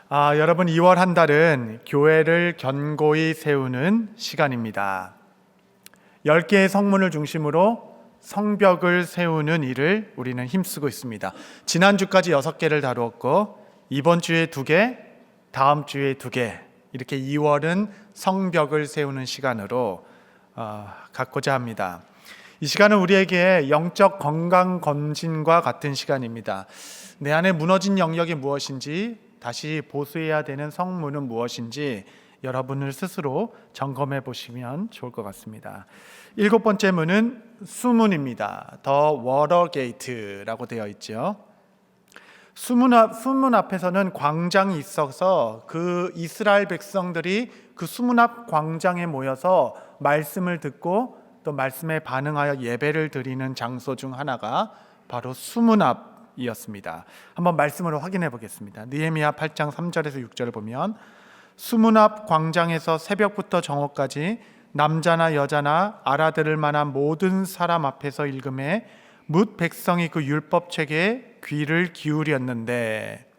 여러분 2월 한 달은 교회를 견고히 세우는 시간입니다. 10개의 성문을 중심으로 성벽을 세우는 일을 우리는 힘쓰고 있습니다. 지난주까지 6개를 다루었고 이번 주에 2개, 다음 주에 2개, 이렇게 2월은 성벽을 세우는 시간으로 갖고자 합니다. 이 시간은 우리에게 영적 건강 검진과 같은 시간입니다. 내 안에 무너진 영역이 무엇인지, 다시 보수해야 되는 성문은 무엇인지 여러분을 스스로 점검해 보시면 좋을 것 같습니다. 7번째 문은 수문입니다. 더 워터 게이트라고 되어 있죠. 수문 앞에서는 광장이 있어서 그 이스라엘 백성들이 그 수문 앞 광장에 모여서 말씀을 듣고 또 말씀에 반응하여 예배를 드리는 장소 중 하나가 바로 수문 앞이었습니다. 한번 말씀으로 확인해 보겠습니다. 느헤미야 8장 3절에서 6절을 보면 수문 앞 광장에서 새벽부터 정오까지 남자나 여자나 알아들을 만한 모든 사람 앞에서 읽음에 뭇 백성이 그 율법책에 귀를 기울였는데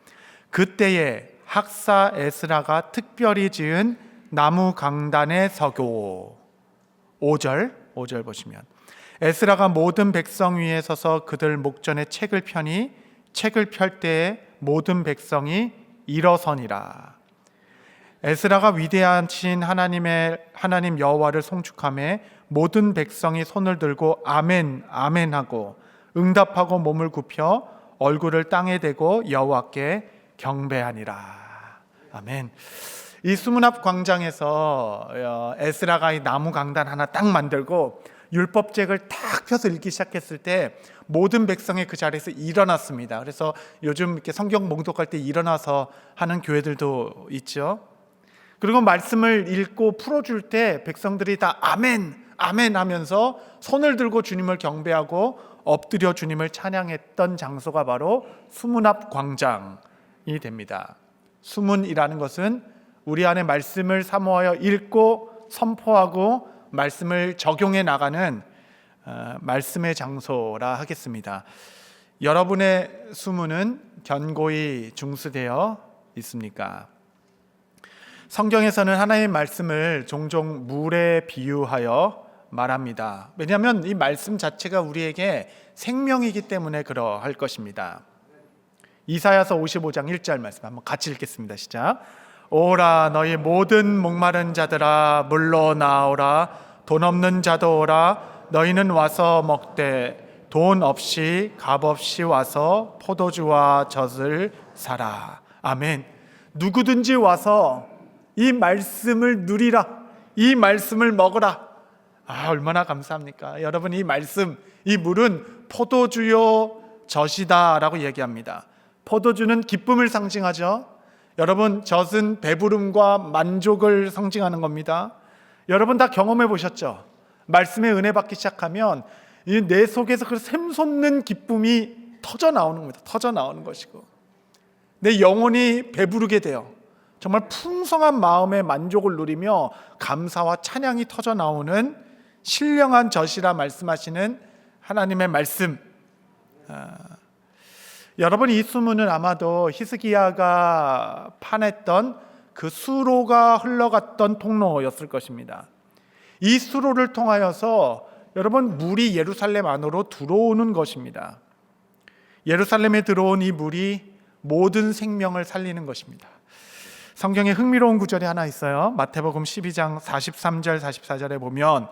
그때에 학사 에스라가 특별히 지은 나무 강단에 서고 5절 보시면 에스라가 모든 백성 위에 서서 그들 목전에 책을 펴니 책을 펼 때에 모든 백성이 일어서니라. 에스라가 위대하신 하나님 여호와를 송축하며 모든 백성이 손을 들고 아멘 아멘 하고 응답하고 몸을 굽혀 얼굴을 땅에 대고 여호와께 경배하니라. 아멘. 이 수문 앞 광장에서 에스라가 이 나무 강단 하나 딱 만들고 율법책을 딱 펴서 읽기 시작했을 때 모든 백성이 그 자리에서 일어났습니다. 그래서 요즘 이렇게 성경 봉독할 때 일어나서 하는 교회들도 있죠. 그리고 말씀을 읽고 풀어줄 때 백성들이 다 아멘 아멘 하면서 손을 들고 주님을 경배하고 엎드려 주님을 찬양했던 장소가 바로 수문 앞 광장이 됩니다. 수문이라는 것은 우리 안에 말씀을 사모하여 읽고 선포하고 말씀을 적용해 나가는 말씀의 장소라 하겠습니다. 여러분의 수문은 견고히 중수되어 있습니까? 성경에서는 하나님의 말씀을 종종 물에 비유하여 말합니다. 왜냐하면 이 말씀 자체가 우리에게 생명이기 때문에 그러할 것입니다. 이사야서 55장 1절 말씀 한번 같이 읽겠습니다. 시작. 오라 너희 모든 목마른 자들아 물러 나오라. 돈 없는 자도 오라. 너희는 와서 먹되 돈 없이 값 없이 와서 포도주와 젖을 사라. 아멘. 누구든지 와서 이 말씀을 누리라. 이 말씀을 먹으라. 얼마나 감사합니까? 여러분, 이 말씀, 이 물은 포도주요 젖이다 라고 얘기합니다. 포도주는 기쁨을 상징하죠. 여러분, 젖은 배부름과 만족을 상징하는 겁니다. 여러분 다 경험해 보셨죠? 말씀의 은혜 받기 시작하면 내 속에서 그 샘솟는 기쁨이 터져 나오는 겁니다. 터져 나오는 것이고 내 영혼이 배부르게 돼요. 정말 풍성한 마음의 만족을 누리며 감사와 찬양이 터져 나오는 신령한 젖이라 말씀하시는 하나님의 말씀. 여러분, 이 수문은 아마도 히스기야가 파냈던 그 수로가 흘러갔던 통로였을 것입니다. 이 수로를 통하여서 여러분 물이 예루살렘 안으로 들어오는 것입니다. 예루살렘에 들어온 이 물이 모든 생명을 살리는 것입니다. 성경에 흥미로운 구절이 하나 있어요. 마태복음 12장 43절 44절에 보면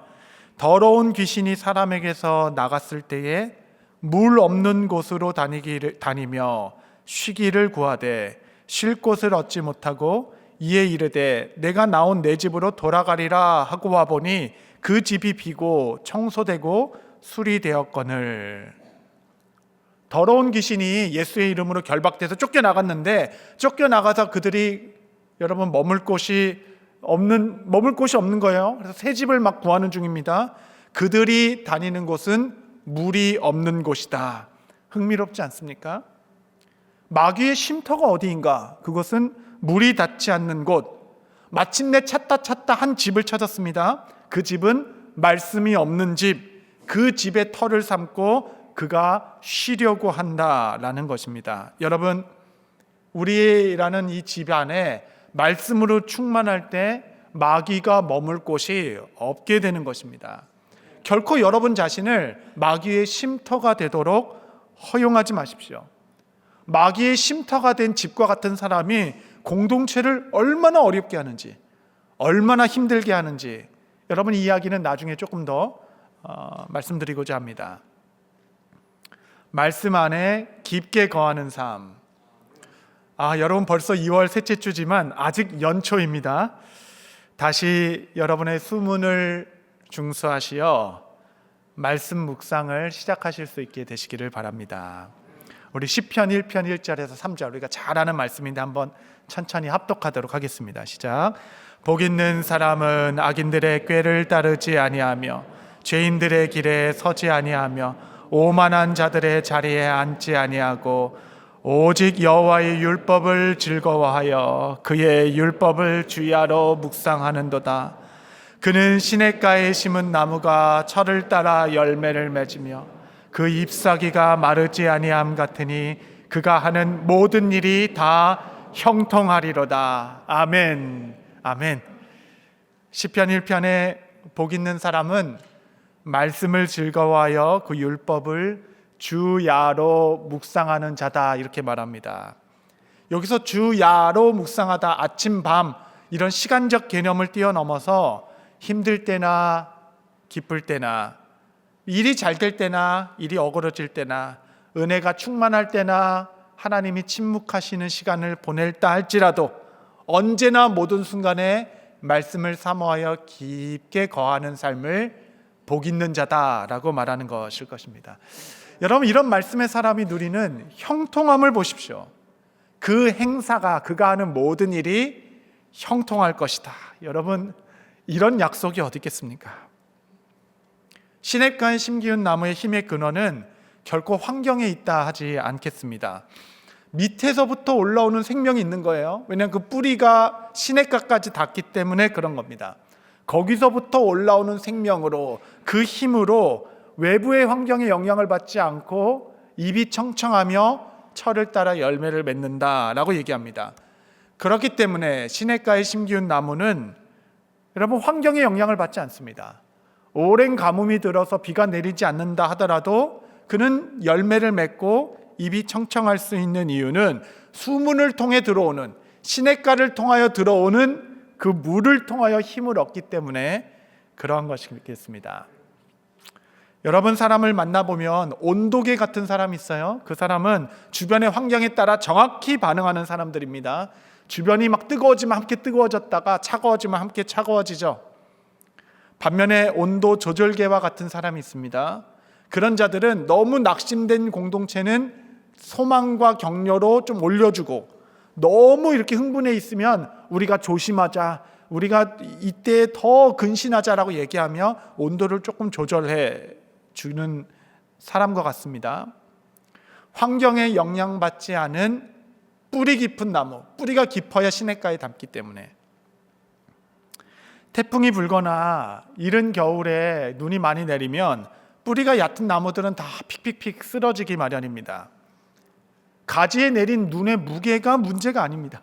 더러운 귀신이 사람에게서 나갔을 때에 물 없는 곳으로 다니며 쉬기를 구하되 쉴 곳을 얻지 못하고 이에 이르되 내가 나온 내 집으로 돌아가리라 하고 와보니 그 집이 비고 청소되고 수리되었거늘. 더러운 귀신이 예수의 이름으로 결박돼서 쫓겨나갔는데 쫓겨나가서 그들이 여러분 머물 곳이 없는 거예요. 그래서 새 집을 막 구하는 중입니다. 그들이 다니는 곳은 물이 없는 곳이다. 흥미롭지 않습니까? 마귀의 쉼터가 어디인가? 그것은 물이 닿지 않는 곳. 마침내 찾다 한 집을 찾았습니다. 그 집은 말씀이 없는 집. 그 집의 터를 삼고 그가 쉬려고 한다라는 것입니다. 여러분, 우리라는 이 집안에 말씀으로 충만할 때 마귀가 머물 곳이 없게 되는 것입니다. 결코 여러분 자신을 마귀의 쉼터가 되도록 허용하지 마십시오. 마귀의 쉼터가 된 집과 같은 사람이 공동체를 얼마나 어렵게 하는지, 얼마나 힘들게 하는지, 여러분 이 이야기는 나중에 조금 더 말씀드리고자 합니다. 말씀 안에 깊게 거하는 삶. 여러분 벌써 2월 셋째 주지만 아직 연초입니다. 다시 여러분의 수문을 중수하시어 말씀 묵상을 시작하실 수 있게 되시기를 바랍니다. 우리 시편 1편 1절에서 3절, 우리가 잘 아는 말씀인데 한번 천천히 합독하도록 하겠습니다. 시작. 복 있는 사람은 악인들의 꾀를 따르지 아니하며 죄인들의 길에 서지 아니하며 오만한 자들의 자리에 앉지 아니하고 오직 여호와의 율법을 즐거워하여 그의 율법을 주야로 묵상하는도다. 그는 시냇가에 심은 나무가 철을 따라 열매를 맺으며 그 잎사귀가 마르지 아니함 같으니 그가 하는 모든 일이 다 형통하리로다. 아멘. 아멘. 시편 1편에 복 있는 사람은 말씀을 즐거워하여 그 율법을 주야로 묵상하는 자다, 이렇게 말합니다. 여기서 주야로 묵상하다, 아침 밤 이런 시간적 개념을 뛰어넘어서 힘들 때나 기쁠 때나, 일이 잘 될 때나 일이 어그러질 때나, 은혜가 충만할 때나 하나님이 침묵하시는 시간을 보낼다 할지라도 언제나 모든 순간에 말씀을 사모하여 깊게 거하는 삶을 복 있는 자다라고 말하는 것일 것입니다. 여러분, 이런 말씀의 사람이 누리는 형통함을 보십시오. 그 행사가, 그가 하는 모든 일이 형통할 것이다. 여러분, 이런 약속이 어디 있겠습니까? 시냇가에 심기운 나무의 힘의 근원은 결코 환경에 있다 하지 않겠습니다. 밑에서부터 올라오는 생명이 있는 거예요. 왜냐하면 그 뿌리가 시냇가까지 닿기 때문에 그런 겁니다. 거기서부터 올라오는 생명으로, 그 힘으로 외부의 환경에 영향을 받지 않고 잎이 청청하며 철을 따라 열매를 맺는다라고 얘기합니다. 그렇기 때문에 시냇가에 심기운 나무는 여러분 환경의 영향을 받지 않습니다. 오랜 가뭄이 들어서 비가 내리지 않는다 하더라도 그는 열매를 맺고 잎이 청청할 수 있는 이유는 수문을 통해 들어오는, 시냇가를 통하여 들어오는 그 물을 통하여 힘을 얻기 때문에 그러한 것이겠습니다. 여러분, 사람을 만나보면 온도계 같은 사람이 있어요. 그 사람은 주변의 환경에 따라 정확히 반응하는 사람들입니다. 주변이 막 뜨거워지면 함께 뜨거워졌다가 차가워지면 함께 차가워지죠. 반면에 온도 조절계와 같은 사람이 있습니다. 그런 자들은 너무 낙심된 공동체는 소망과 격려로 좀 올려주고, 너무 이렇게 흥분해 있으면 우리가 조심하자, 우리가 이때 더 근신하자라고 얘기하며 온도를 조금 조절해 주는 사람과 같습니다. 환경에 영향받지 않은 뿌리 깊은 나무, 뿌리가 깊어야 시냇가에 닿기 때문에. 태풍이 불거나 이른 겨울에 눈이 많이 내리면 뿌리가 얕은 나무들은 다 픽픽픽 쓰러지기 마련입니다. 가지에 내린 눈의 무게가 문제가 아닙니다.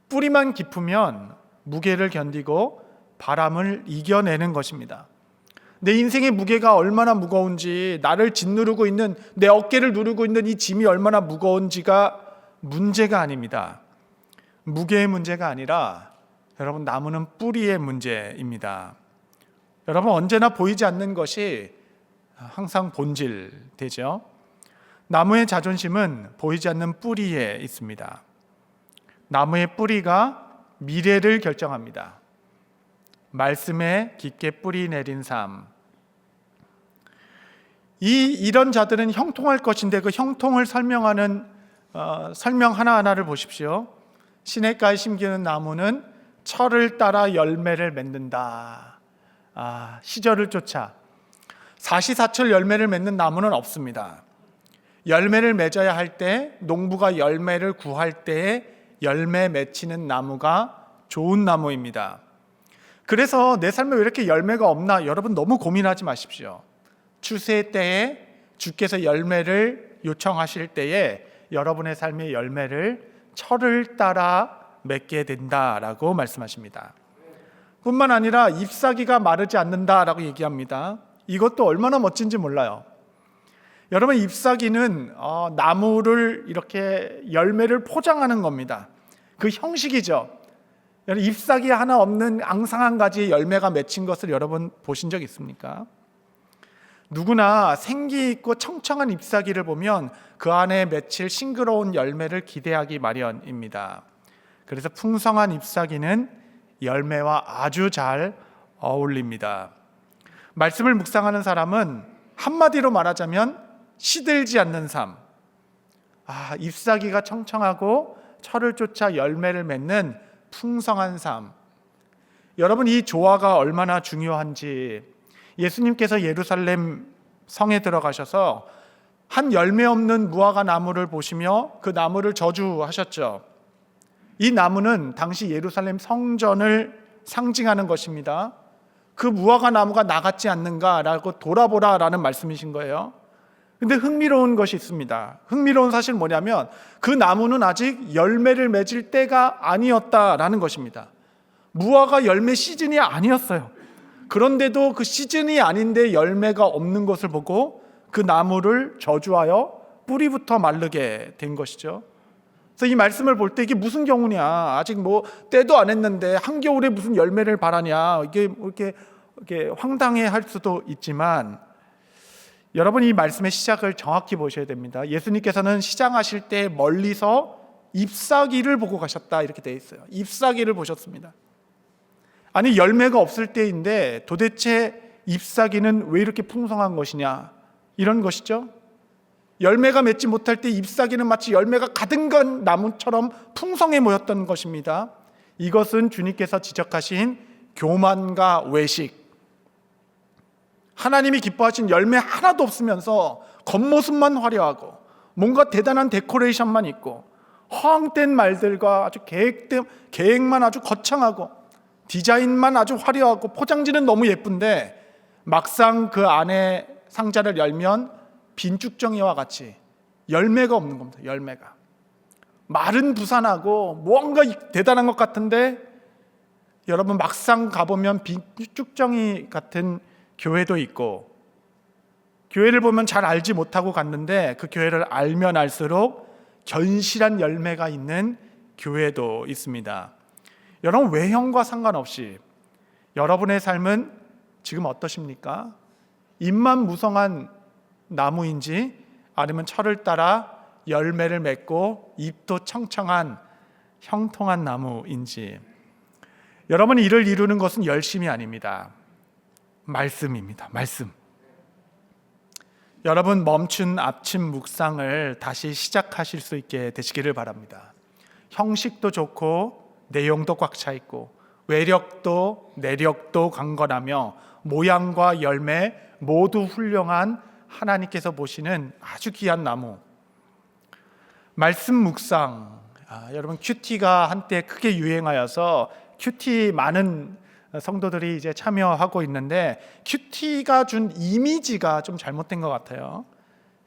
뿌리만 깊으면 무게를 견디고 바람을 이겨내는 것입니다. 내 인생의 무게가 얼마나 무거운지, 나를 짓누르고 있는, 내 어깨를 누르고 있는 이 짐이 얼마나 무거운지가 문제가 아닙니다. 무게의 문제가 아니라 여러분, 나무는 뿌리의 문제입니다. 여러분, 언제나 보이지 않는 것이 항상 본질 되죠. 나무의 자존심은 보이지 않는 뿌리에 있습니다. 나무의 뿌리가 미래를 결정합니다. 말씀에 깊게 뿌리 내린 삶. 이런 자들은 형통할 것인데 그 형통을 설명하는 설명 하나하나를 보십시오. 시냇가에 심기는 나무는 철을 따라 열매를 맺는다. 시절을 쫓아 사시사철 열매를 맺는 나무는 없습니다. 열매를 맺어야 할 때, 농부가 열매를 구할 때에 열매 맺히는 나무가 좋은 나무입니다. 그래서 내 삶에 왜 이렇게 열매가 없나, 여러분 너무 고민하지 마십시오. 추수의 때에 주께서 열매를 요청하실 때에 여러분의 삶의 열매를 철을 따라 맺게 된다라고 말씀하십니다. 뿐만 아니라 잎사귀가 마르지 않는다라고 얘기합니다. 이것도 얼마나 멋진지 몰라요. 여러분, 잎사귀는 나무를 이렇게 열매를 포장하는 겁니다. 그 형식이죠. 여러분, 잎사귀 하나 없는 앙상한 가지의 열매가 맺힌 것을 여러분 보신 적 있습니까? 누구나 생기 있고 청청한 잎사귀를 보면 그 안에 맺힐 싱그러운 열매를 기대하기 마련입니다. 그래서 풍성한 잎사귀는 열매와 아주 잘 어울립니다. 말씀을 묵상하는 사람은 한마디로 말하자면 시들지 않는 삶, 잎사귀가 청청하고 철을 쫓아 열매를 맺는 풍성한 삶. 여러분, 이 조화가 얼마나 중요한지 예수님께서 예루살렘 성에 들어가셔서 한 열매 없는 무화과 나무를 보시며 그 나무를 저주하셨죠. 이 나무는 당시 예루살렘 성전을 상징하는 것입니다. 그 무화과 나무가 나같지 않는가라고 돌아보라라는 말씀이신 거예요. 근데 흥미로운 것이 있습니다. 흥미로운 사실 뭐냐면 그 나무는 아직 열매를 맺을 때가 아니었다라는 것입니다. 무화과 열매 시즌이 아니었어요. 그런데도 그 시즌이 아닌데 열매가 없는 것을 보고 그 나무를 저주하여 뿌리부터 마르게 된 것이죠. 그래서 이 말씀을 볼 때 이게 무슨 경우냐, 아직 때도 안 했는데 한겨울에 무슨 열매를 바라냐, 이게 이렇게 황당해 할 수도 있지만 여러분, 이 말씀의 시작을 정확히 보셔야 됩니다. 예수님께서는 시장하실 때 멀리서 잎사귀를 보고 가셨다 이렇게 되어 있어요. 잎사귀를 보셨습니다. 아니, 열매가 없을 때인데 도대체 잎사귀는 왜 이렇게 풍성한 것이냐, 이런 것이죠. 열매가 맺지 못할 때 잎사귀는 마치 열매가 가득한 나무처럼 풍성해 보였던 것입니다. 이것은 주님께서 지적하신 교만과 외식, 하나님이 기뻐하신 열매 하나도 없으면서 겉모습만 화려하고 뭔가 대단한 데코레이션만 있고 허황된 말들과 아주 계획만 아주 거창하고 디자인만 아주 화려하고 포장지는 너무 예쁜데 막상 그 안에 상자를 열면 빈죽정이와 같이 열매가 없는 겁니다. 열매가 말은 부산하고 뭔가 대단한 것 같은데 여러분, 막상 가보면 빈죽정이 같은 교회도 있고, 교회를 보면 잘 알지 못하고 갔는데 그 교회를 알면 알수록 견실한 열매가 있는 교회도 있습니다. 여러분, 외형과 상관없이 여러분의 삶은 지금 어떠십니까? 잎만 무성한 나무인지 아니면 철을 따라 열매를 맺고 잎도 청청한 형통한 나무인지. 여러분, 이를 이루는 것은 열심이 아닙니다. 말씀입니다. 말씀. 여러분, 멈춘 아침 묵상을 다시 시작하실 수 있게 되시기를 바랍니다. 형식도 좋고 내용도 꽉 차 있고 외력도 내력도 강건하며 모양과 열매 모두 훌륭한 하나님께서 보시는 아주 귀한 나무. 말씀 묵상. 여러분, 큐티가 한때 크게 유행하여서 큐티 많은 성도들이 이제 참여하고 있는데 큐티가 준 이미지가 좀 잘못된 것 같아요.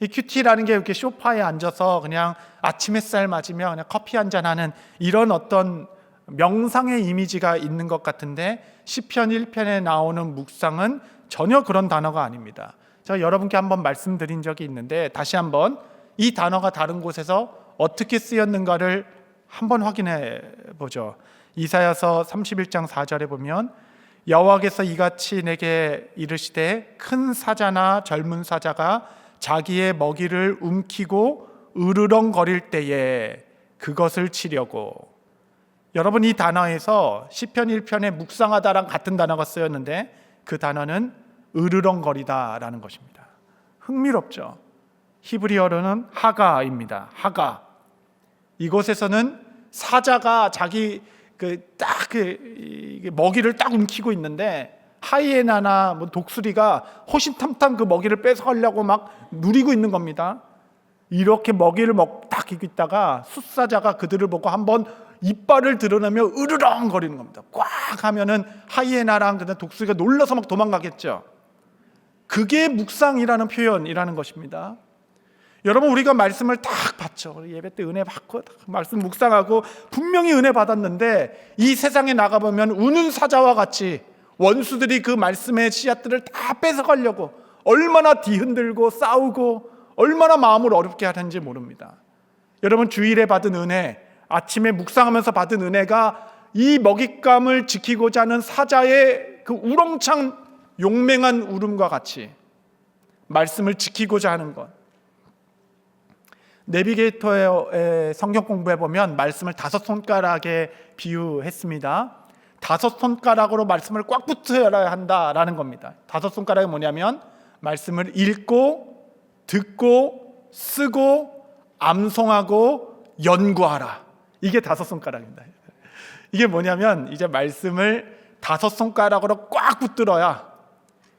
이 큐티라는 게 이렇게 소파에 앉아서 그냥 아침 햇살 맞으며 그냥 커피 한잔 하는 이런 어떤 명상의 이미지가 있는 것 같은데 시편 1편에 나오는 묵상은 전혀 그런 단어가 아닙니다. 제가 여러분께 한번 말씀드린 적이 있는데 다시 한번 이 단어가 다른 곳에서 어떻게 쓰였는가를 한번 확인해 보죠. 이사야서 31장 4절에 보면 여호와께서 이같이 내게 이르시되 큰 사자나 젊은 사자가 자기의 먹이를 움키고 으르렁거릴 때에 그것을 치려고. 여러분, 이 단어에서 시편 1편에 묵상하다랑 같은 단어가 쓰였는데 그 단어는 으르렁거리다라는 것입니다. 흥미롭죠? 히브리어로는 하가입니다. 하가. 이곳에서는 사자가 자기 먹이를 딱 움키고 있는데 하이에나나 독수리가 호신탐탐 그 먹이를 뺏어가려고 막 누리고 있는 겁니다. 이렇게 먹이를 딱 있다가 숫사자가 그들을 보고 한번 이빨을 드러내며 으르렁 거리는 겁니다. 꽉 하면은 하이에나랑 독수리가 놀라서 막 도망가겠죠. 그게 묵상이라는 표현이라는 것입니다. 여러분, 우리가 말씀을 딱 받죠. 예배 때 은혜 받고 말씀 묵상하고 분명히 은혜 받았는데 이 세상에 나가보면 우는 사자와 같이 원수들이 그 말씀의 씨앗들을 다 뺏어가려고 얼마나 뒤흔들고 싸우고 얼마나 마음을 어렵게 하는지 모릅니다. 여러분, 주일에 받은 은혜, 아침에 묵상하면서 받은 은혜가 이 먹잇감을 지키고자 하는 사자의 그 우렁찬 용맹한 울음과 같이 말씀을 지키고자 하는 것. 내비게이터의 성경 공부해 보면 말씀을 5손가락에 비유했습니다. 5손가락으로 말씀을 꽉 붙여야 한다라는 겁니다. 5손가락이 뭐냐면 말씀을 읽고 듣고 쓰고 암송하고 연구하라. 이게 5손가락입니다. 이게 뭐냐면 이제 말씀을 5손가락으로 꽉 붙들어야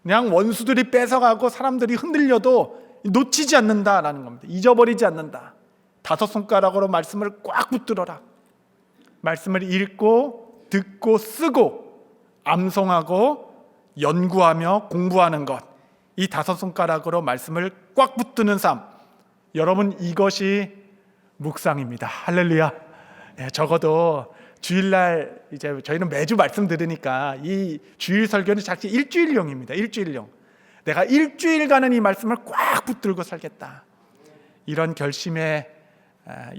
그냥 원수들이 뺏어가고 사람들이 흔들려도 놓치지 않는다라는 겁니다. 잊어버리지 않는다. 5손가락으로 말씀을 꽉 붙들어라. 말씀을 읽고 듣고 쓰고 암송하고 연구하며 공부하는 것, 이 5손가락으로 말씀을 꽉 붙드는 삶, 여러분, 이것이 묵상입니다. 할렐루야. 적어도 주일날 이제 저희는 매주 말씀 들으니까 이 주일 설교는 사실 일주일용입니다. 일주일용. 내가 일주일간은 이 말씀을 꽉 붙들고 살겠다. 이런 결심의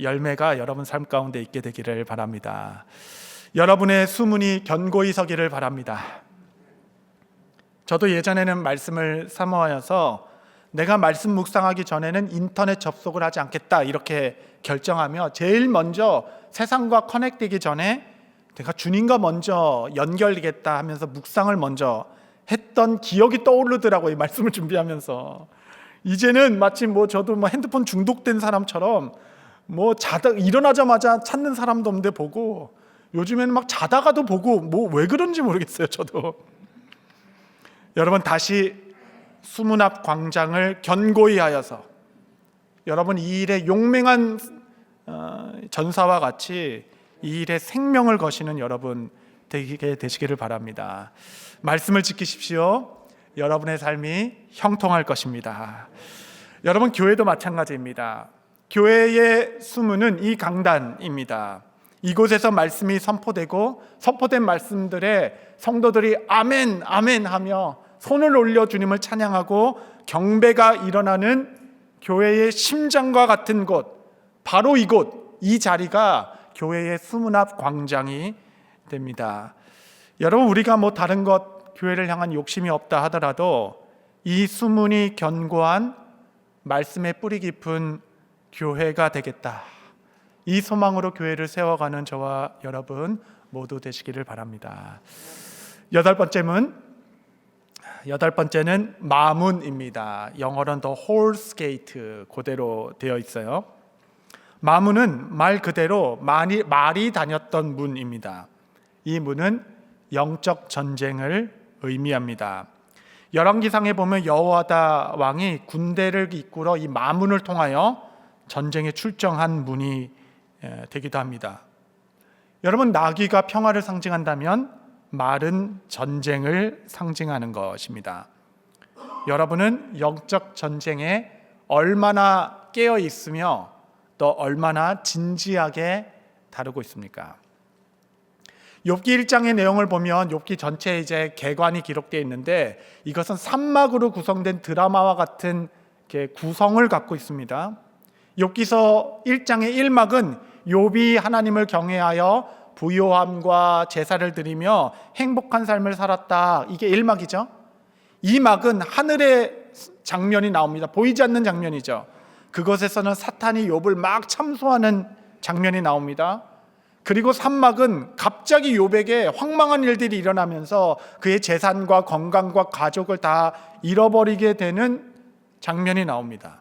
열매가 여러분 삶 가운데 있게 되기를 바랍니다. 여러분의 수문이 견고히 서기를 바랍니다. 저도 예전에는 말씀을 사모하여서 내가 말씀 묵상하기 전에는 인터넷 접속을 하지 않겠다 이렇게 결정하며 제일 먼저 세상과 커넥되기 전에 내가 주님과 먼저 연결되겠다 하면서 묵상을 먼저 했던 기억이 떠오르더라고요. 이 말씀을 준비하면서. 이제는 마치 저도 핸드폰 중독된 사람처럼 일어나자마자 찾는 사람도 없는데 보고, 요즘에는 막 자다가도 보고 왜 그런지 모르겠어요. 저도. 여러분, 다시 수문 앞 광장을 견고히 하여서 여러분 이 일에 용맹한 전사와 같이 이 일에 생명을 거시는 여러분 되게 되시기를 바랍니다. 말씀을 지키십시오. 여러분의 삶이 형통할 것입니다. 여러분, 교회도 마찬가지입니다. 교회의 수문은 이 강단입니다. 이곳에서 말씀이 선포되고 선포된 말씀들에 성도들이 아멘 아멘 하며 손을 올려 주님을 찬양하고 경배가 일어나는 교회의 심장과 같은 곳, 바로 이곳, 이 자리가 교회의 수문 앞 광장이 됩니다. 여러분, 우리가 다른 것, 교회를 향한 욕심이 없다 하더라도 이 수문이 견고한 말씀의 뿌리 깊은 교회가 되겠다, 이 소망으로 교회를 세워가는 저와 여러분 모두 되시기를 바랍니다. 여덟 번째는 마문입니다. 영어로는 The Horse Gate 그대로 되어 있어요. 마문은 말 그대로 말이 다녔던 문입니다. 이 문은 영적 전쟁을 의미합니다. 열왕기상에 보면 여호야다 왕이 군대를 이끌어 이 마문을 통하여 전쟁에 출정한 문이 되기도 합니다. 여러분, 나귀가 평화를 상징한다면 말은 전쟁을 상징하는 것입니다. 여러분은 영적 전쟁에 얼마나 깨어 있으며 또 얼마나 진지하게 다루고 있습니까? 욥기 1장의 내용을 보면 욥기 전체에 이제 개관이 기록되어 있는데 이것은 3막으로 구성된 드라마와 같은 구성을 갖고 있습니다. 욥기서 1장의 1막은 욥이 하나님을 경외하여 부요함과 제사를 드리며 행복한 삶을 살았다. 이게 1막이죠. 2막은 하늘의 장면이 나옵니다. 보이지 않는 장면이죠. 그것에서는 사탄이 욥을 막 참소하는 장면이 나옵니다. 그리고 3막은 갑자기 욥에게 황망한 일들이 일어나면서 그의 재산과 건강과 가족을 다 잃어버리게 되는 장면이 나옵니다.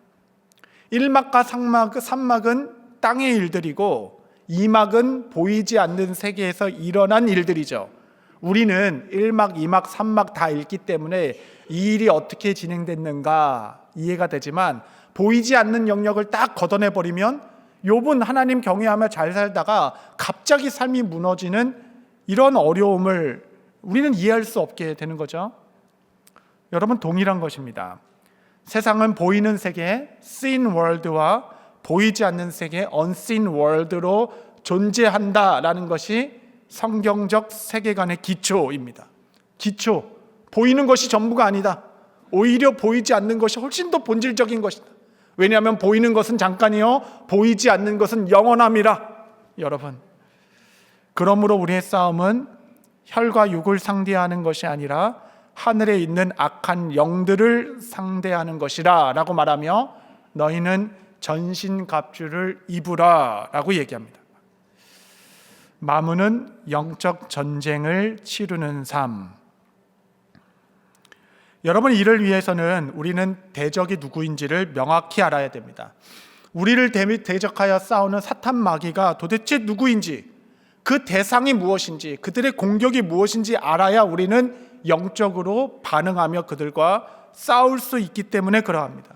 1막과 3막은 땅의 일들이고 2막은 보이지 않는 세계에서 일어난 일들이죠. 우리는 1막, 2막, 3막 다 읽기 때문에 이 일이 어떻게 진행됐는가 이해가 되지만 보이지 않는 영역을 딱 걷어내버리면 욥은 하나님 경외하며 잘 살다가 갑자기 삶이 무너지는 이런 어려움을 우리는 이해할 수 없게 되는 거죠. 여러분, 동일한 것입니다. 세상은 보이는 세계, seen world와 보이지 않는 세계, unseen world로 존재한다라는 것이 성경적 세계관의 기초입니다. 기초. 보이는 것이 전부가 아니다. 오히려 보이지 않는 것이 훨씬 더 본질적인 것이다. 왜냐하면 보이는 것은 잠깐이요, 보이지 않는 것은 영원함이라. 여러분, 그러므로 우리의 싸움은 혈과 육을 상대하는 것이 아니라 하늘에 있는 악한 영들을 상대하는 것이라 라고 말하며 너희는 전신갑주를 입으라 라고 얘기합니다. 마무는 영적 전쟁을 치르는 삶. 여러분, 이를 위해서는 우리는 대적이 누구인지를 명확히 알아야 됩니다. 우리를 대적하여 싸우는 사탄 마귀가 도대체 누구인지, 그 대상이 무엇인지, 그들의 공격이 무엇인지 알아야 우리는 영적으로 반응하며 그들과 싸울 수 있기 때문에 그러합니다.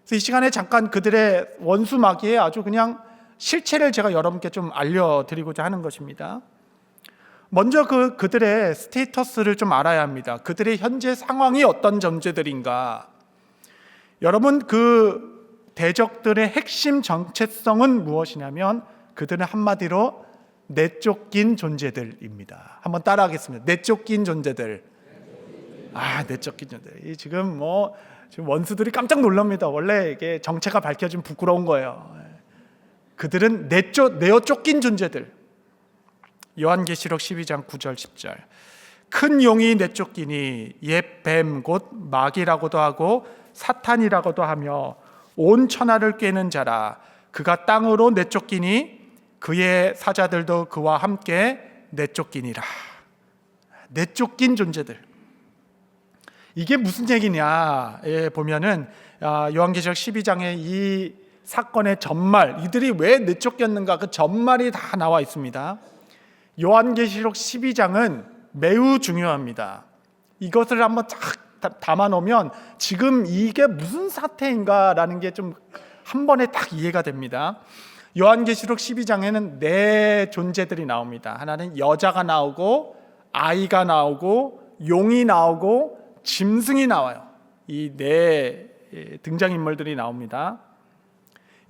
그래서 이 시간에 잠깐 그들의 원수 마귀의 아주 그냥 실체를 제가 여러분께 좀 알려드리고자 하는 것입니다. 먼저 그들의 스테이터스를 좀 알아야 합니다. 그들의 현재 상황이 어떤 존재들인가. 여러분, 그 대적들의 핵심 정체성은 무엇이냐면 그들은 한마디로 내쫓긴 존재들입니다. 한번 따라하겠습니다. 내쫓긴 존재들. 내쫓긴 존재들. 지금 지금 원수들이 깜짝 놀랍니다. 원래 이게 정체가 밝혀지면 부끄러운 거예요. 그들은 내어 쫓긴 존재들. 요한계시록 12장 9절 10절. 큰 용이 내쫓기니 옛 뱀 곧 마귀라고도 하고 사탄이라고도 하며 온 천하를 꿰는 자라. 그가 땅으로 내쫓기니 그의 사자들도 그와 함께 내쫓기니라. 내쫓긴 존재들. 이게 무슨 얘기냐 보면은 요한계시록 12장에 이 사건의 전말, 이들이 왜 내쫓겼는가, 그 전말이 다 나와 있습니다. 요한계시록 12장은 매우 중요합니다. 이것을 한번 딱 담아놓으면 지금 이게 무슨 사태인가라는 게 좀 한 번에 딱 이해가 됩니다. 요한계시록 12장에는 네 존재들이 나옵니다. 하나는 여자가 나오고 아이가 나오고 용이 나오고 짐승이 나와요. 이 네 등장인물들이 나옵니다.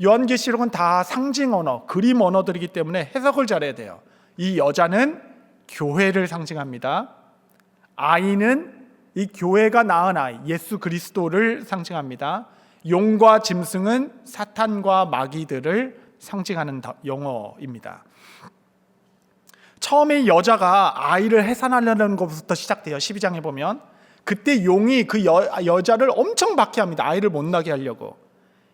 요한계시록은 다 상징 언어, 그림 언어들이기 때문에 해석을 잘해야 돼요. 이 여자는 교회를 상징합니다. 아이는 이 교회가 낳은 아이, 예수 그리스도를 상징합니다. 용과 짐승은 사탄과 마귀들을 상징하는 용어입니다. 처음에 여자가 아이를 해산하려는 것부터 시작돼요. 12장에 보면 그때 용이 그 여자를 엄청 박해합니다. 아이를 못 나게 하려고.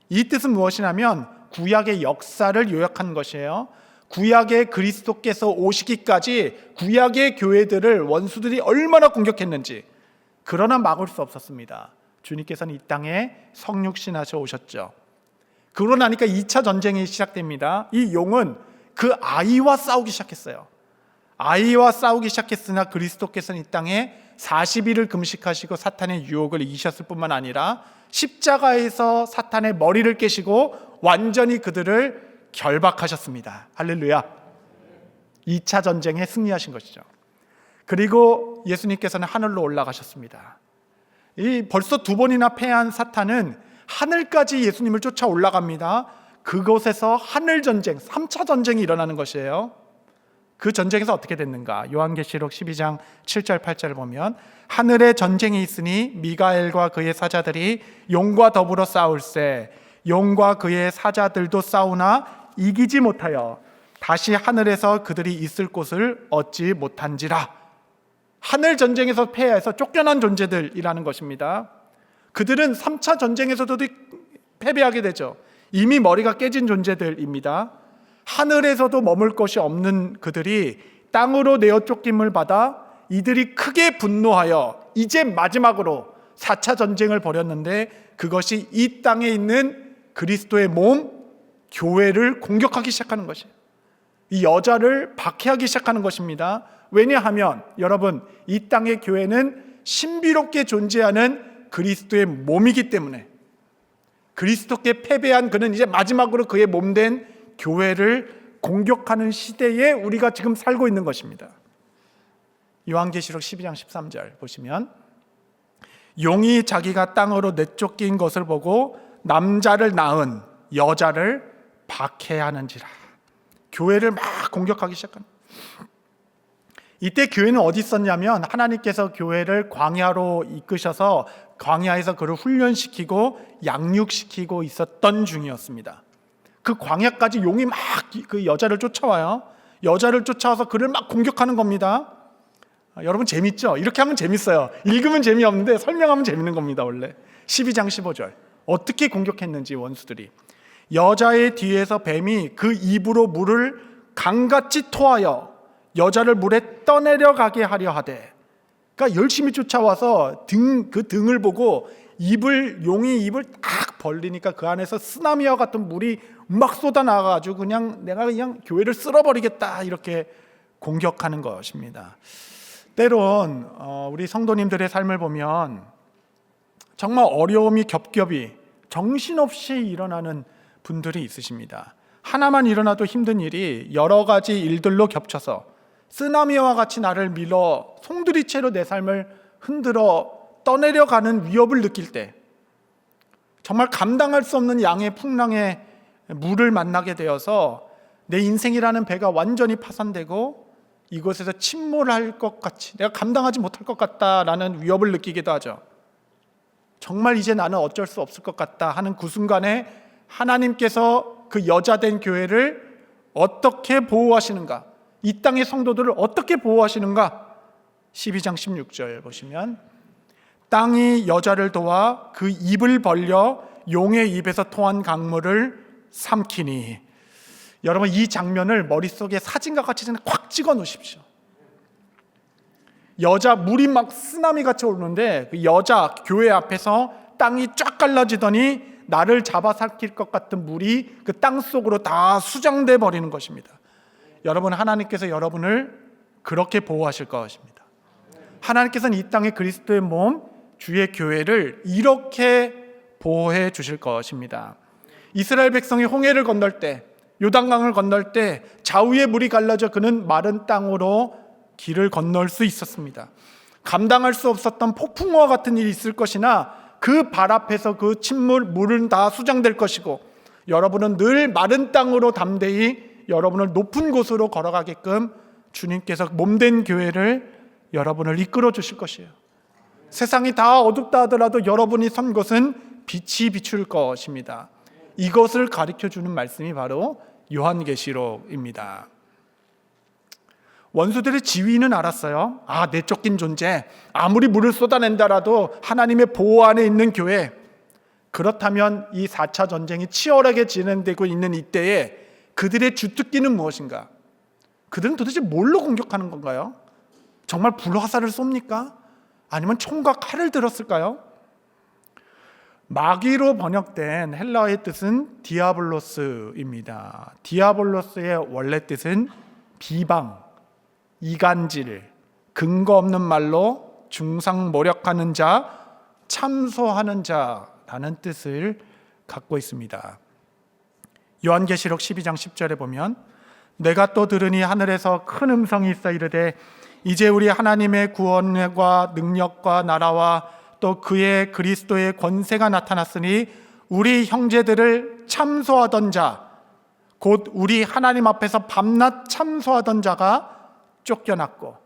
이 뜻은 무엇이냐면 구약의 역사를 요약한 것이에요. 구약의 그리스도께서 오시기까지 구약의 교회들을 원수들이 얼마나 공격했는지, 그러나 막을 수 없었습니다. 주님께서는 이 땅에 성육신하셔 오셨죠. 그러고 나니까 2차 전쟁이 시작됩니다. 이 용은 그 아이와 싸우기 시작했어요. 아이와 싸우기 시작했으나 그리스도께서는 이 땅에 40일을 금식하시고 사탄의 유혹을 이기셨을 뿐만 아니라 십자가에서 사탄의 머리를 깨시고 완전히 그들을 결박하셨습니다. 할렐루야. 2차 전쟁에 승리하신 것이죠. 그리고 예수님께서는 하늘로 올라가셨습니다. 벌써 2번이나 패한 사탄은 하늘까지 예수님을 쫓아 올라갑니다. 그곳에서 하늘 전쟁, 3차 전쟁이 일어나는 것이에요. 그 전쟁에서 어떻게 됐는가? 요한계시록 12장 7절 8절을 보면 하늘에 전쟁이 있으니 미가엘과 그의 사자들이 용과 더불어 싸울세. 용과 그의 사자들도 싸우나 이기지 못하여 다시 하늘에서 그들이 있을 곳을 얻지 못한지라. 하늘 전쟁에서 패해서 쫓겨난 존재들이라는 것입니다. 그들은 3차 전쟁에서도 패배하게 되죠. 이미 머리가 깨진 존재들입니다. 하늘에서도 머물 것이 없는 그들이 땅으로 내어 쫓김을 받아 이들이 크게 분노하여 이제 마지막으로 4차 전쟁을 벌였는데 그것이 이 땅에 있는 그리스도의 몸, 교회를 공격하기 시작하는 것이에요. 이 여자를 박해하기 시작하는 것입니다. 왜냐하면 여러분, 이 땅의 교회는 신비롭게 존재하는 그리스도의 몸이기 때문에, 그리스도께 패배한 그는 이제 마지막으로 그의 몸된 교회를 공격하는 시대에 우리가 지금 살고 있는 것입니다. 요한계시록 12장 13절 보시면 용이 자기가 땅으로 내쫓긴 것을 보고 남자를 낳은 여자를 박해하는지라. 교회를 막 공격하기 시작합니다. 이때 교회는 어디 있었냐면 하나님께서 교회를 광야로 이끄셔서 광야에서 그를 훈련시키고 양육시키고 있었던 중이었습니다. 그 광야까지 용이 막 그 여자를 쫓아와요. 여자를 쫓아와서 그를 막 공격하는 겁니다. 여러분 재밌죠? 이렇게 하면 재밌어요. 읽으면 재미없는데 설명하면 재밌는 겁니다. 원래 12장 15절 어떻게 공격했는지 원수들이 여자의 뒤에서 뱀이 그 입으로 물을 강같이 토하여 여자를 물에 떠내려가게 하려 하되, 그러니까 열심히 쫓아와서 그 등을 보고 용이 입을 딱 벌리니까 그 안에서 쓰나미와 같은 물이 막 쏟아나가가지고 내가 그냥 교회를 쓸어버리겠다 이렇게 공격하는 것입니다. 때론 우리 성도님들의 삶을 보면 정말 어려움이 겹겹이 정신없이 일어나는 분들이 있으십니다. 하나만 일어나도 힘든 일이 여러 가지 일들로 겹쳐서 쓰나미와 같이 나를 밀어 송두리째로 내 삶을 흔들어 떠내려가는 위협을 느낄 때, 정말 감당할 수 없는 양의 풍랑에 물을 만나게 되어서 내 인생이라는 배가 완전히 파산되고 이곳에서 침몰할 것 같이, 내가 감당하지 못할 것 같다라는 위협을 느끼기도 하죠. 정말 이제 나는 어쩔 수 없을 것 같다 하는 그 순간에 하나님께서 그 여자된 교회를 어떻게 보호하시는가, 이 땅의 성도들을 어떻게 보호하시는가. 12장 16절 보시면 땅이 여자를 도와 그 입을 벌려 용의 입에서 토한 강물을 삼키니. 여러분 이 장면을 머릿속에 사진과 같이 콱 찍어 놓으십시오. 여자 물이 막 쓰나미 같이 오르는데 그 여자 교회 앞에서 땅이 쫙 갈라지더니 나를 잡아 삼킬 것 같은 물이 그 땅 속으로 다 수장돼 버리는 것입니다. 여러분 하나님께서 여러분을 그렇게 보호하실 것입니다. 하나님께서는 이 땅의 그리스도의 몸 주의 교회를 이렇게 보호해 주실 것입니다. 이스라엘 백성이 홍해를 건널 때, 요단강을 건널 때 좌우의 물이 갈라져 그는 마른 땅으로 길을 건널 수 있었습니다. 감당할 수 없었던 폭풍우와 같은 일이 있을 것이나 그 발 앞에서 그 물은 다 수장될 것이고, 여러분은 늘 마른 땅으로 담대히 여러분을 높은 곳으로 걸어가게끔 주님께서 몸된 교회를 여러분을 이끌어 주실 것이에요. 세상이 다 어둡다 하더라도 여러분이 선 곳은 빛이 비출 것입니다. 이것을 가르쳐주는 말씀이 바로 요한계시록입니다. 원수들의 지위는 알았어요. 내쫓긴 존재, 아무리 물을 쏟아낸다라도 하나님의 보호 안에 있는 교회. 그렇다면 이 4차 전쟁이 치열하게 진행되고 있는 이때에 그들의 주특기는 무엇인가? 그들은 도대체 뭘로 공격하는 건가요? 정말 불화살을 쏩니까? 아니면 총과 칼을 들었을까요? 마귀로 번역된 헬라어의 뜻은 디아블로스입니다. 디아블로스의 원래 뜻은 비방, 이간질, 근거 없는 말로 중상모략하는 자, 참소하는 자라는 뜻을 갖고 있습니다. 요한계시록 12장 10절에 보면 내가 또 들으니 하늘에서 큰 음성이 있어 이르되 이제 우리 하나님의 구원과 능력과 나라와 또 그의 그리스도의 권세가 나타났으니 우리 형제들을 참소하던 자, 곧 우리 하나님 앞에서 밤낮 참소하던 자가 쫓겨났고.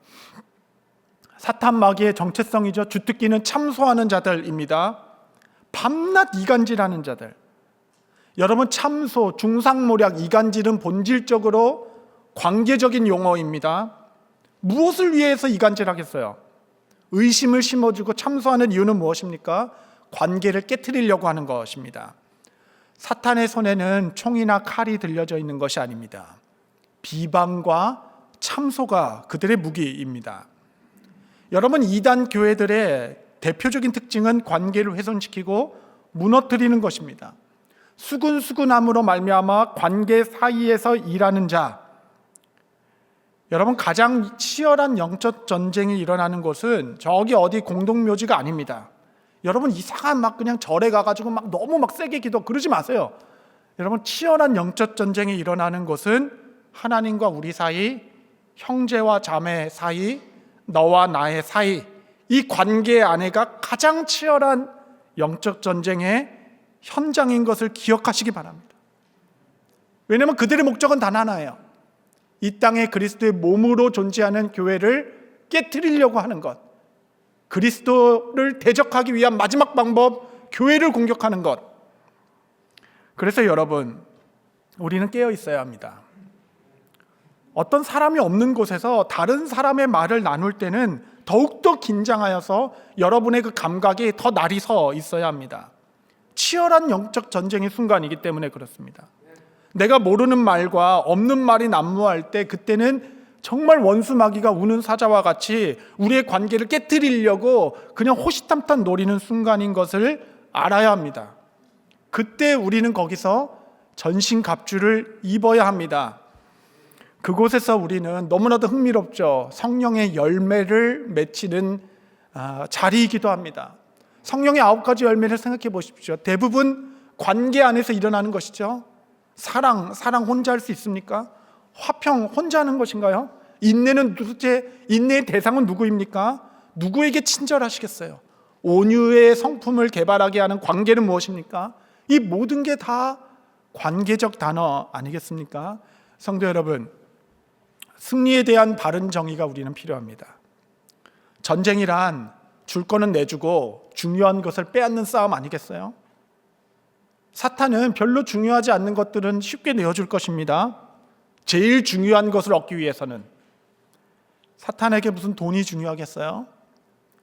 사탄 마귀의 정체성이죠. 주특기는 참소하는 자들입니다. 밤낮 이간질하는 자들. 여러분 참소, 중상모략, 이간질은 본질적으로 관계적인 용어입니다. 무엇을 위해서 이간질하겠어요? 의심을 심어주고 참소하는 이유는 무엇입니까? 관계를 깨트리려고 하는 것입니다. 사탄의 손에는 총이나 칼이 들려져 있는 것이 아닙니다. 비방과 참소가 그들의 무기입니다. 여러분 이단 교회들의 대표적인 특징은 관계를 훼손시키고 무너뜨리는 것입니다. 수군수군함으로 말미암아 관계 사이에서 일하는 자. 여러분 가장 치열한 영적 전쟁이 일어나는 곳은 저기 어디 공동묘지가 아닙니다. 여러분 이상한 막 그냥 절에 가가지고 막 너무 막 세게 기도 그러지 마세요. 여러분 치열한 영적 전쟁이 일어나는 곳은 하나님과 우리 사이, 형제와 자매 사이, 너와 나의 사이, 이 관계 안에가 가장 치열한 영적 전쟁의 현장인 것을 기억하시기 바랍니다. 왜냐하면 그들의 목적은 단 하나예요. 이 땅에 그리스도의 몸으로 존재하는 교회를 깨트리려고 하는 것, 그리스도를 대적하기 위한 마지막 방법, 교회를 공격하는 것. 그래서 여러분, 우리는 깨어 있어야 합니다. 어떤 사람이 없는 곳에서 다른 사람의 말을 나눌 때는 더욱더 긴장하여서 여러분의 그 감각이 더 날이 서 있어야 합니다. 치열한 영적 전쟁의 순간이기 때문에 그렇습니다. 내가 모르는 말과 없는 말이 난무할 때, 그때는 정말 원수 마귀가 우는 사자와 같이 우리의 관계를 깨트리려고 그냥 호시탐탐 노리는 순간인 것을 알아야 합니다. 그때 우리는 거기서 전신갑주를 입어야 합니다. 그곳에서 우리는 너무나도 흥미롭죠. 성령의 열매를 맺히는 자리이기도 합니다. 성령의 9가지 열매를 생각해 보십시오. 대부분 관계 안에서 일어나는 것이죠. 사랑 혼자 할 수 있습니까? 화평 혼자 하는 것인가요? 인내는 도대체 인내의 대상은 누구입니까? 누구에게 친절하시겠어요? 온유의 성품을 개발하게 하는 관계는 무엇입니까? 이 모든 게 다 관계적 단어 아니겠습니까? 성도 여러분, 승리에 대한 바른 정의가 우리는 필요합니다. 전쟁이란 줄 거는 내주고 중요한 것을 빼앗는 싸움 아니겠어요? 사탄은 별로 중요하지 않는 것들은 쉽게 내어줄 것입니다. 제일 중요한 것을 얻기 위해서는. 사탄에게 무슨 돈이 중요하겠어요?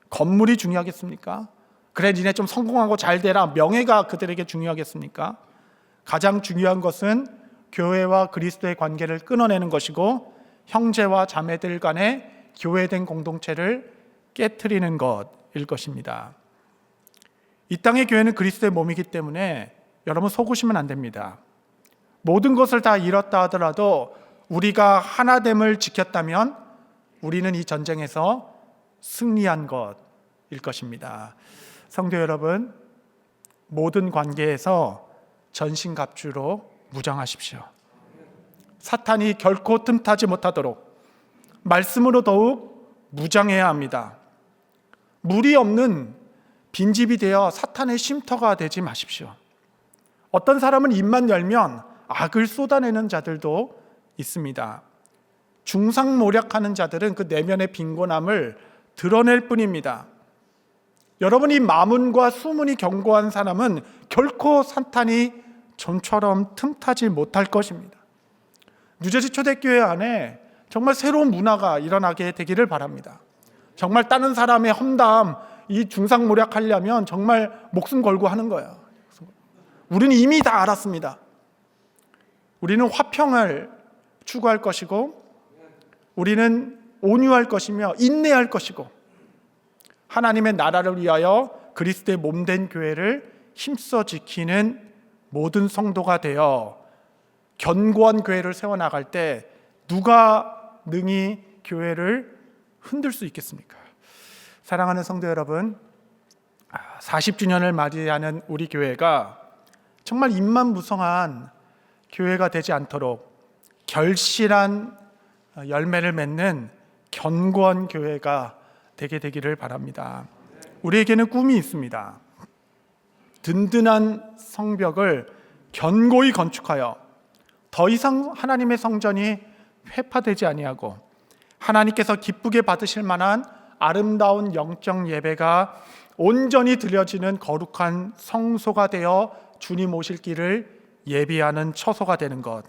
건물이 중요하겠습니까? 그래 니네 좀 성공하고 잘 되라, 명예가 그들에게 중요하겠습니까? 가장 중요한 것은 교회와 그리스도의 관계를 끊어내는 것이고, 형제와 자매들 간의 교회된 공동체를 깨트리는 것일 것입니다. 이 땅의 교회는 그리스도의 몸이기 때문에 여러분 속으시면 안 됩니다. 모든 것을 다 잃었다 하더라도 우리가 하나됨을 지켰다면 우리는 이 전쟁에서 승리한 것일 것입니다. 성도 여러분, 모든 관계에서 전신갑주로 무장하십시오. 사탄이 결코 틈타지 못하도록 말씀으로 더욱 무장해야 합니다. 물이 없는 빈집이 되어 사탄의 쉼터가 되지 마십시오. 어떤 사람은 입만 열면 악을 쏟아내는 자들도 있습니다. 중상모략하는 자들은 그 내면의 빈곤함을 드러낼 뿐입니다. 여러분이 마문과 수문이 견고한 사람은 결코 사탄이 좀처럼 틈타지 못할 것입니다. 뉴저지 초대교회 안에 정말 새로운 문화가 일어나게 되기를 바랍니다. 정말 다른 사람의 험담, 이 중상모략하려면 정말 목숨 걸고 하는 거예요. 우리는 이미 다 알았습니다. 우리는 화평을 추구할 것이고, 우리는 온유할 것이며 인내할 것이고, 하나님의 나라를 위하여 그리스도의 몸된 교회를 힘써 지키는 모든 성도가 되어 견고한 교회를 세워나갈 때 누가 능히 교회를 흔들 수 있겠습니까? 사랑하는 성도 여러분, 40주년을 맞이하는 우리 교회가 정말 임만무성한 교회가 되지 않도록 결실한 열매를 맺는 견고한 교회가 되게 되기를 바랍니다. 우리에게는 꿈이 있습니다. 든든한 성벽을 견고히 건축하여 더 이상 하나님의 성전이 회파되지 아니하고 하나님께서 기쁘게 받으실 만한 아름다운 영적 예배가 온전히 드려지는 거룩한 성소가 되어 주님 오실 길을 예비하는 처소가 되는 것,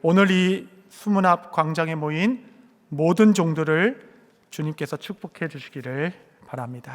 오늘 이 수문 앞 광장에 모인 모든 종들을 주님께서 축복해 주시기를 바랍니다.